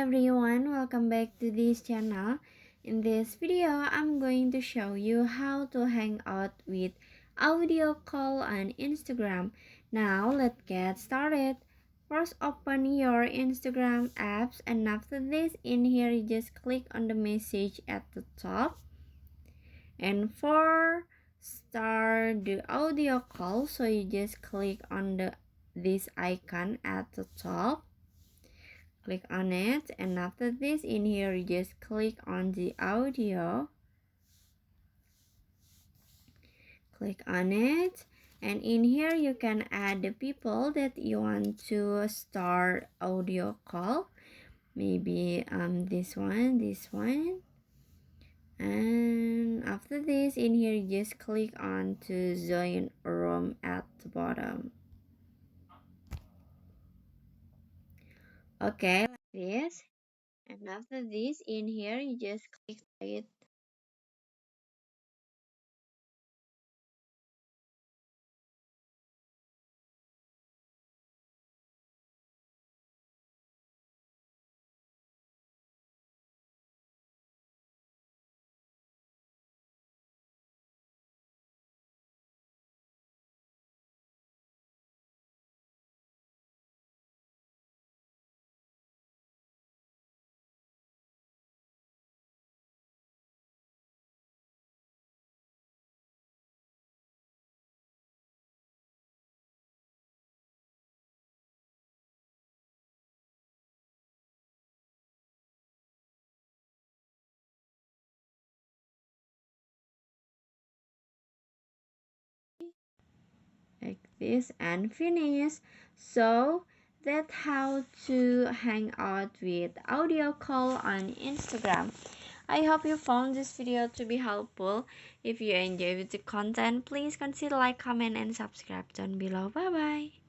everyone, welcome back to this channel. In this video, I'm going to show you how to hang out with audio call on Instagram. Now, let's get started. First, open your Instagram apps, and after this, in here, you just click on the message at the top. And for start the audio call, so you just click on this icon at the top. Click on it, and after this, in here you just click on the audio, click on it, and in here you can add the people that you want to start audio call. Maybe this one, and after this, in here you just click on to join room at the bottom. Okay, like this. And after this, in here you just click it. Like this and finish. So that's how to hang out with audio call on Instagram. I hope you found this video to be helpful. If you enjoyed the content, please consider like, comment, and subscribe down below. Bye bye.